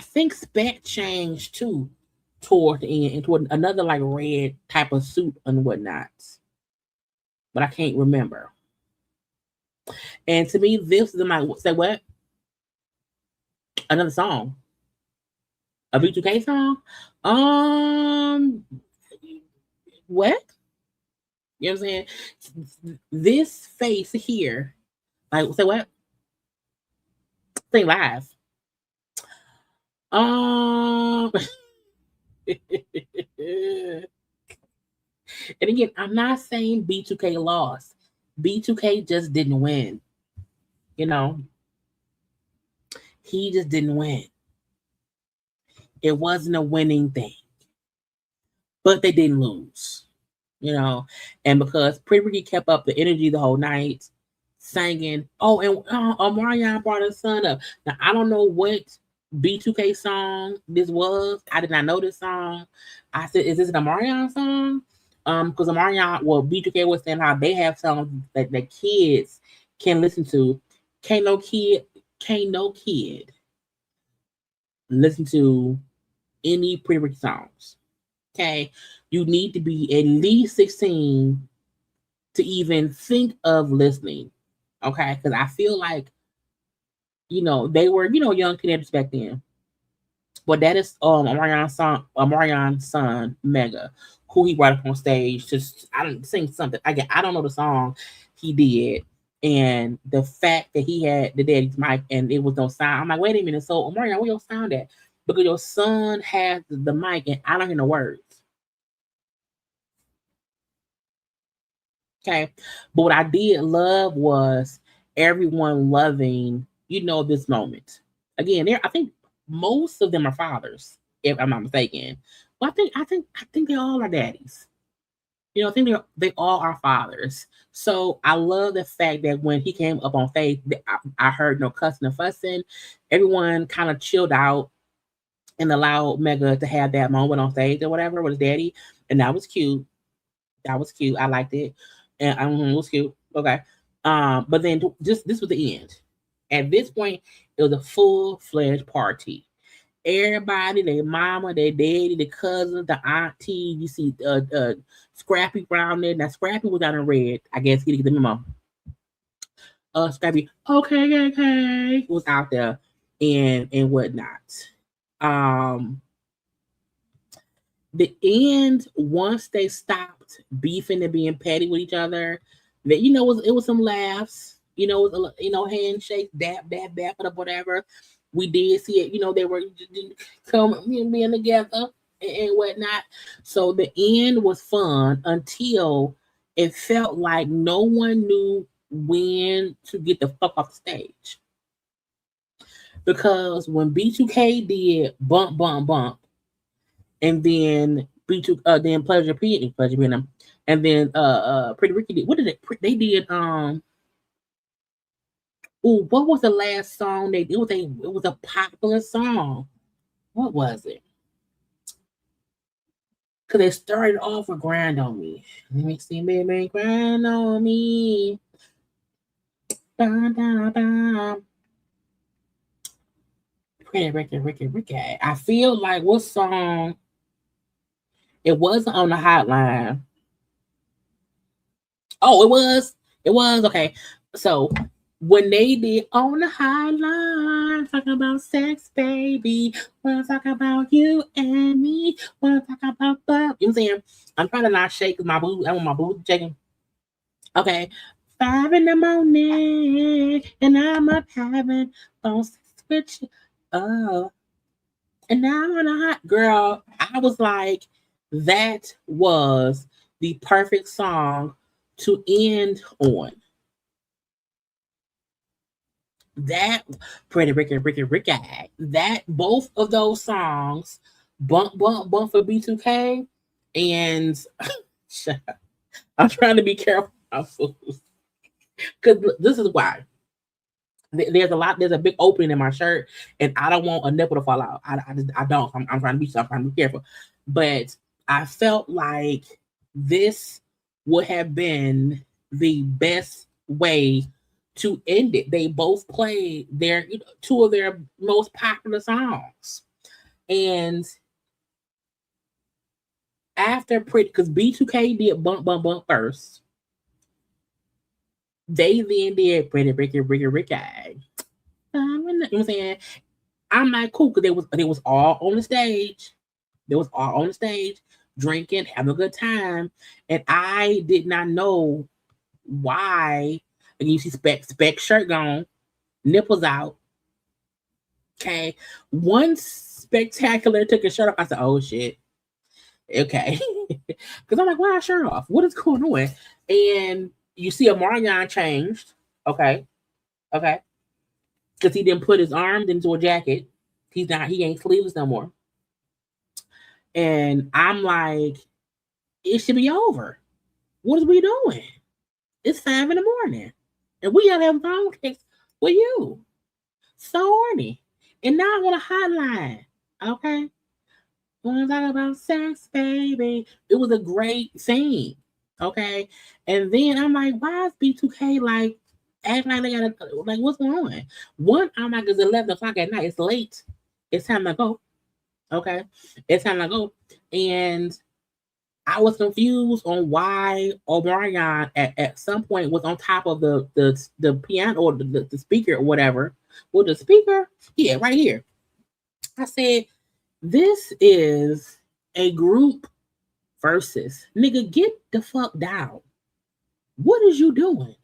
think Spec changed too toward the end into another like red type of suit and whatnot. But I can't remember. And to me, this is my say what? Another song. A B2K song? What? You know what I'm saying? This face here, like, say what? Say live. Um, and again, I'm not saying B2K lost. B2K just didn't win. You know, he just didn't win. It wasn't a winning thing, but they didn't lose. You know, and because Pretty Ricky kept up the energy the whole night, singing. Oh, and Omarion brought his son up. Now I don't know what B2K song this was. I did not know this song. I said, "Is this an Omarion song?" Because Omarion, well, B2K was saying how they have songs that the kids can listen to. Can't no kid listen to any Pretty Ricky songs. Okay, you need to be at least 16 to even think of listening. Okay, because I feel like they were young teenagers back then. But that is Omarion's son Mega, who he brought up on stage to I don't sing something. I don't know the song he did, and the fact that he had the daddy's mic and it was no sound. I'm like, wait a minute, so Omarion, where your sound at? Because your son has the mic and I don't hear no words. Okay. But what I did love was everyone loving, this moment. Again, I think most of them are fathers, if I'm not mistaken. But I think they all are daddies. I think they all are fathers. So I love the fact that when he came up on stage, I heard no cussing and fussing. Everyone kind of chilled out and allowed Mega to have that moment on stage or whatever with his daddy, and that was cute. That was cute. I liked it, and it was cute. Okay, but then just this was the end. At this point, it was a full-fledged party. Everybody, their mama, their daddy, the cousins, the auntie. You see, Scrappy around there. Now Scrappy was out in red. I guess he didn't get the memo. Scrappy, okay, was out there and whatnot. Um, the end, once they stopped beefing and being petty with each other, that it was some laughs, it was handshakes, dap up, whatever. We did see it, they were coming being together and whatnot. So the end was fun until it felt like no one knew when to get the fuck off the stage. Because when B2K did bump bump bump, and then then pleasure being and then Pretty Ricky did, what did they did what was the last song it was a popular song. What was it? Because they started off with Grind on Me. Let me see, baby, Grind on Me. Dun, dun, dun. Pretty Ricky. I feel like what song? It wasn't on the hotline. Oh, it was. It was okay. So when they did on the hotline, talking about sex, baby, wanna talk about you and me, wanna talk about love. You know what I'm saying? I'm trying to not shake because my boob. I want my boob shaking. Okay. 5 in the morning, and I'm up having phone sex with you. Oh, and now I'm on a hot girl. I was like, that was the perfect song to end on. That Pretty Ricky. That both of those songs, bump for B2K, and I'm trying to be careful because this is why. There's a big opening in my shirt, and I don't want a nipple to fall out. I don't. I'm trying to be careful, but I felt like this would have been the best way to end it. They both played their two of their most popular songs, and after Pretty, because B2K did bump bump bump first, they then did Pretty Ricky. You know what I'm saying? I'm not cool because they was all on the stage. They was all on the stage. drinking, having a good time. And I did not know why. And you see spec shirt gone, nipples out. Okay. One spectacular took his shirt off. I said, oh shit. Okay. Because I'm like, why is shirt off? What is going on? And you see Omarion changed. Okay. Okay. Because he didn't put his arms into a jacket. He ain't sleeveless no more. And I'm like, it should be over. What is we doing? It's 5 a.m. And we out having phone cakes with you. So horny. And now I want a hotline. Okay. Want to talk about sex, baby. It was a great scene. Okay. And then I'm like, why is B2K like acting like they gotta, like, what's going on? One, I'm like, it's 11 o'clock at night. It's late. It's time to go. Okay. It's time to go. And I was confused on why Omarion at some point was on top of the piano or the speaker or whatever. Well, the speaker, yeah, right here. I said, this is a group versus. Nigga, get the fuck down. What is you doing?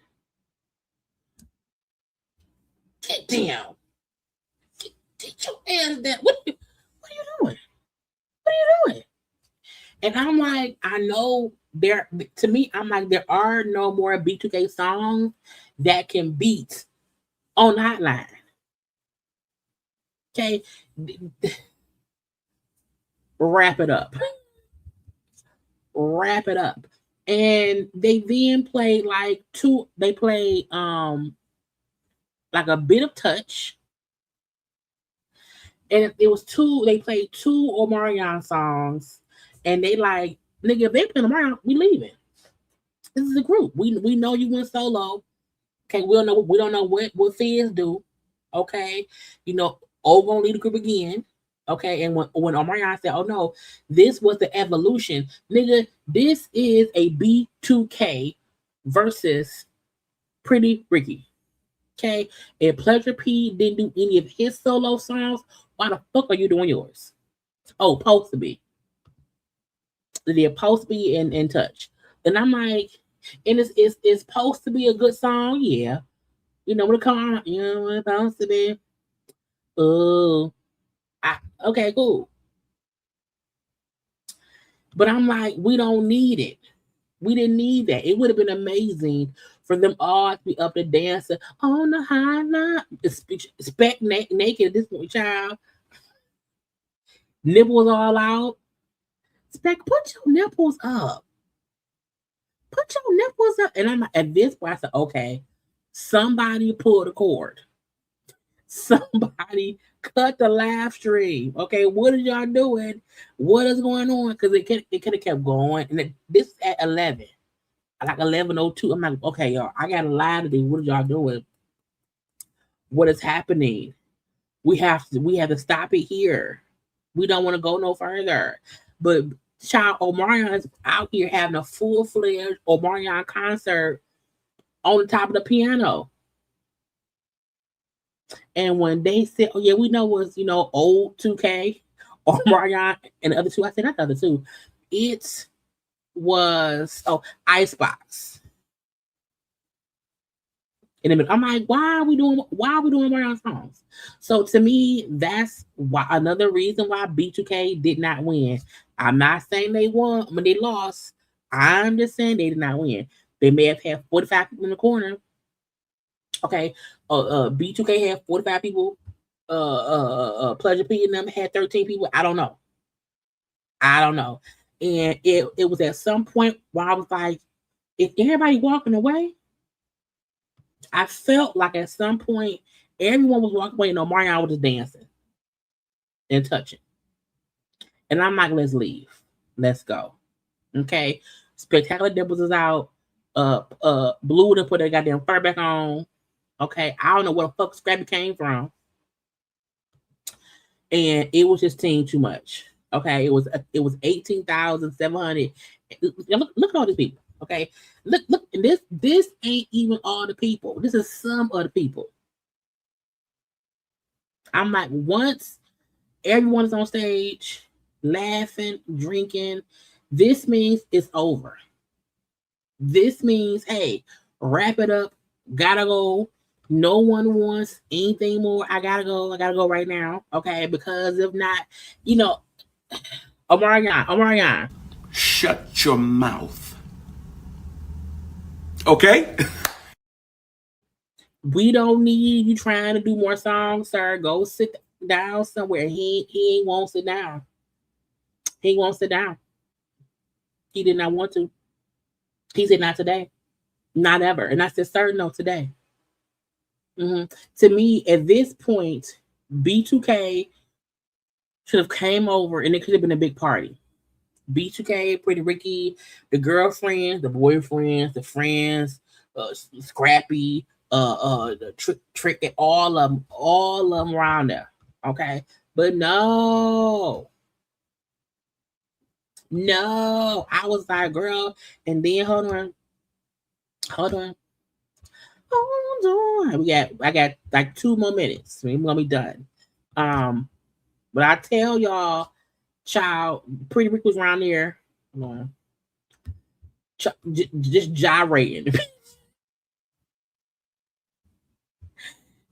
Get down. Get your ass down. What are you doing? What are you doing? And I'm like, I know there, to me, I'm like, there are no more B2K songs that can beat on Hotline. Okay. Wrap it up. Wrap it up. And they then played like they played like a bit of touch. And it was they played 2 Omarion songs. And they like, nigga, if they play Omarion, we leaving. This is a group. We know you went solo. Okay, we don't know what Fizz do. Okay. You know, O gonna lead the group again. Okay, and when Omarion said, oh no, this was the evolution. Nigga, this is a B2K versus Pretty Ricky. Okay, if Pleasure P didn't do any of his solo songs, why the fuck are you doing yours? Oh, supposed to be. They're supposed to be in touch. And I'm like, and it's supposed to be a good song, yeah. You know, when it comes on, you know, it's supposed to be. Oh, okay, cool. But I'm like, we don't need it. We didn't need that. It would have been amazing for them all to be up there dancing on the high line, naked at this point, child. Nipples all out. Spec, put your nipples up. Put your nipples up. And I'm at this point, I said, okay, somebody pull the cord. Somebody cut the live stream. Okay, what are y'all doing? What is going on? Because it could have kept going. And this is at 11. Like 11:02. I'm like, okay, y'all, I got a lie to do. What are y'all doing? What is happening? We have to stop it here. We don't want to go no further. But child, Omarion is out here having a full-fledged Omarion concert on the top of the piano. And when they said, oh yeah, we know was, you know, old 2K, Omarion, and the other two, I said not the other two. It was Icebox. And I'm like, why are we doing Omarion songs? So to me, that's why another reason why B2K did not win. I'm not saying they won when they lost. I'm just saying they did not win. They may have had 45 people in the corner. Okay. B2K had 45 people. Pleasure P and them had 13 people. I don't know. And it was at some point where I was like, is everybody walking away? I felt like at some point everyone was walking away and Omarion was just dancing and touching. And I'm like, let's leave. Let's go. Okay. Spectacular Dimples is out. Blue done put their goddamn fur back on. Okay. I don't know where the fuck Scrappy came from. And it was just seeing too much. Okay. It was 18,700. Look at all these people. Okay. Look, and this ain't even all the people. This is some of the people. I'm like, once everyone is on stage, laughing, drinking, This means it's over. This means, hey, wrap it up. Gotta go. No one wants anything more. I gotta go. I gotta go right now. Okay, because if not, you know, Omarion. Shut your mouth. Okay? We don't need you trying to do more songs, sir. Go sit down somewhere. He ain't won't sit down. He won't sit down. He did not want to. He said not today. Not ever. And I said, sir, no, today. To me, at this point, B2K should have came over and it could have been a big party. B2K, Pretty Ricky, the girlfriends, the boyfriends, the friends, Scrappy, the trick, all of them around there. Okay, but no, I was like, girl, and then hold on. I got like 2 more minutes. We're gonna be done. But I tell y'all, child, Pretty Rick was around there, just gyrating,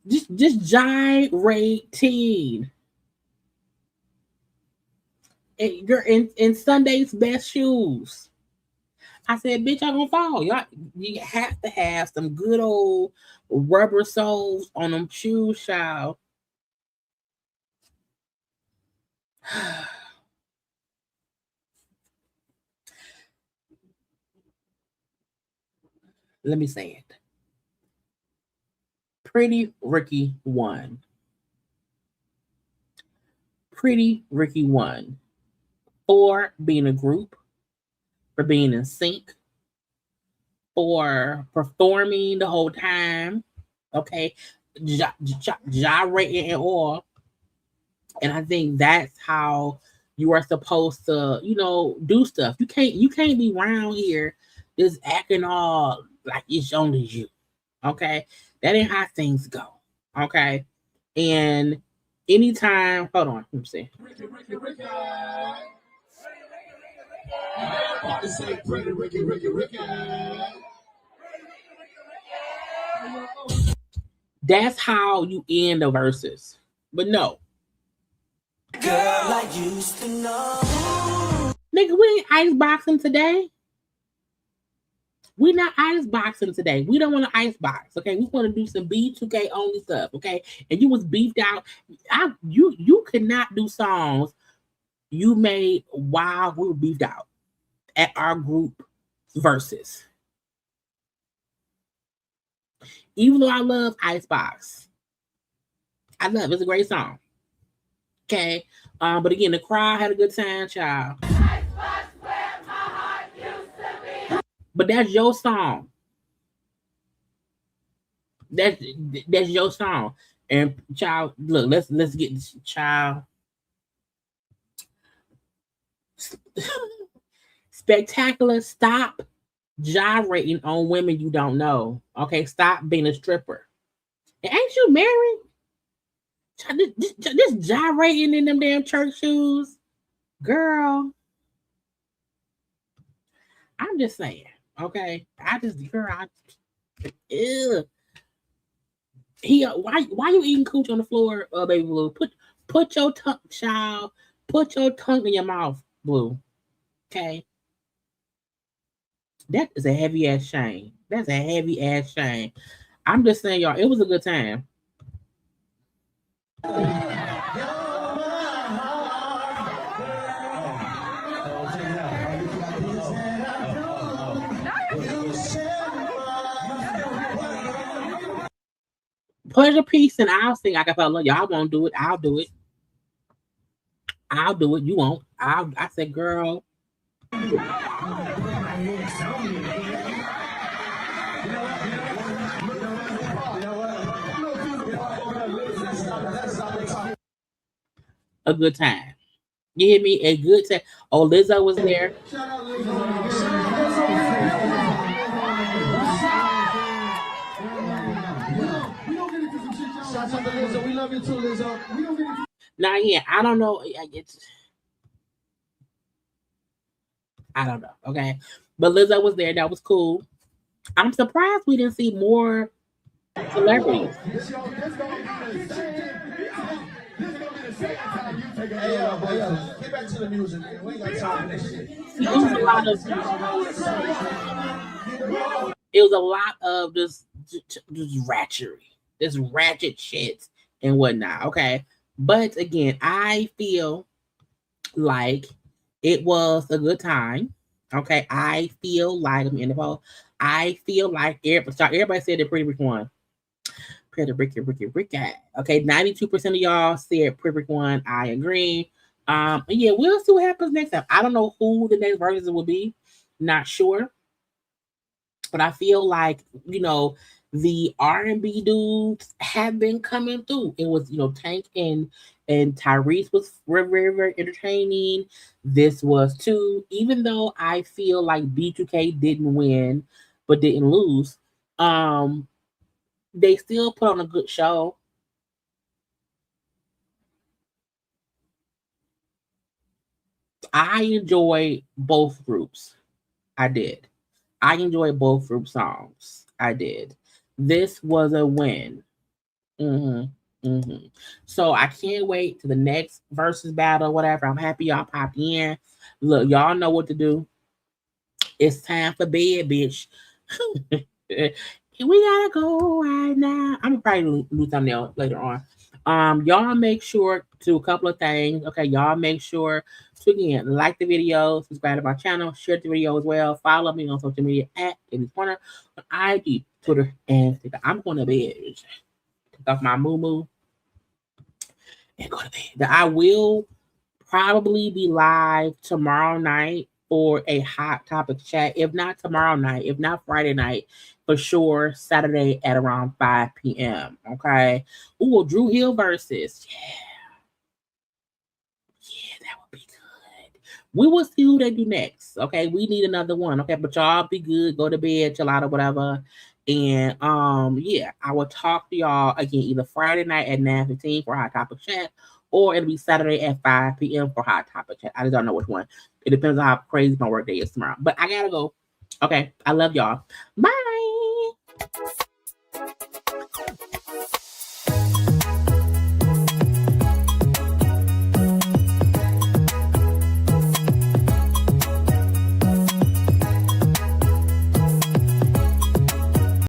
just gyrating. In Sunday's best shoes. I said, bitch, I'm gonna fall. You have to have some good old rubber soles on them shoes, child. Let me say it. Pretty Ricky won. Pretty Ricky won for being a group, for being in sync, for performing the whole time. Okay, gyrating and all. And I think that's how you are supposed to, do stuff. You can't be around here just acting all like it's only you. Okay, that ain't how things go. Okay, and anytime, hold on, let me see. That's how you end the verses. But no. Girl, I used to know. Nigga, we ain't ice boxing today. We not ice boxing today. We don't want to ice box. Okay, we want to do some B2K only stuff. Okay, and you was beefed out. You could not do songs you made while we were beefed out at our group verses. Even though I love Icebox, it's a great song. Okay, but again, the crowd had a good time, child. But that's your song. That's your song. And child, look, let's get this child. Spectacular, stop gyrating on women you don't know. Okay, stop being a stripper. And ain't you married? Just gyrating in them damn church shoes, girl. I'm just saying. Okay, ew. Why you eating cooch on the floor, baby blue? Put your tongue, child. Put your tongue in your mouth, blue. Okay. That is a heavy ass shame. That's a heavy ass shame. I'm just saying, y'all, it was a good time. Pleasure, peace, and I'll sing acapella. Y'all won't do it. I'll do it. I'll do it. You won't. I said, girl. A good time. You hear me? A good time. Oh, Lizzo was there. We love you too, Lizzo. Now, yeah, I don't know. I don't know. Okay. But Lizzo was there. That was cool. I'm surprised we didn't see more celebrities. Get back to the music, man. We ain't got time for this shit. See, it was a lot of just ratchery, this ratchet shit and whatnot. Okay. But again, I feel like it was a good time. Okay. I feel like I'm in the poll. I feel like everybody said the Pretty Rick won. Pretty Ricky. Okay, 92% of y'all said Pretty Rick won. I agree. Yeah, we'll see what happens next time. I don't know who the next version will be. Not sure. But I feel like, the R&B dudes have been coming through. It was, Tank and Tyrese was very, very, very entertaining. This was too, even though I feel like B2K didn't win but didn't lose. They still put on a good show. I enjoy both groups. I did. I enjoyed both group songs. I did. This was a win. So I can't wait to the next versus battle, whatever. I'm happy y'all popped in. Look, y'all know what to do. It's time for bed, bitch. We gotta go right now. I'm gonna probably do thumbnail later on. Y'all make sure to a couple of things. Okay, y'all make sure to again like the video, subscribe to my channel, share the video as well. Follow me on social media at JayLeesCorner on IG, Twitter, and TikTok. I'm going to bed. Take off my moo and go to bed. I will probably be live tomorrow night for a hot topic chat. If not tomorrow night, if not Friday night, for sure Saturday at around 5 p.m. Okay. Ooh, Drew Hill versus. Yeah, that would be good. We will see who they do next. Okay. We need another one. Okay. But y'all be good. Go to bed, chill out or whatever. And yeah, I will talk to y'all again either Friday night at 9:15 for hot topic chat, or it'll be Saturday at 5 p.m. for hot topic chat. I just don't know which one. It depends on how crazy my work day is tomorrow. But I gotta go. Okay. I love y'all. Bye.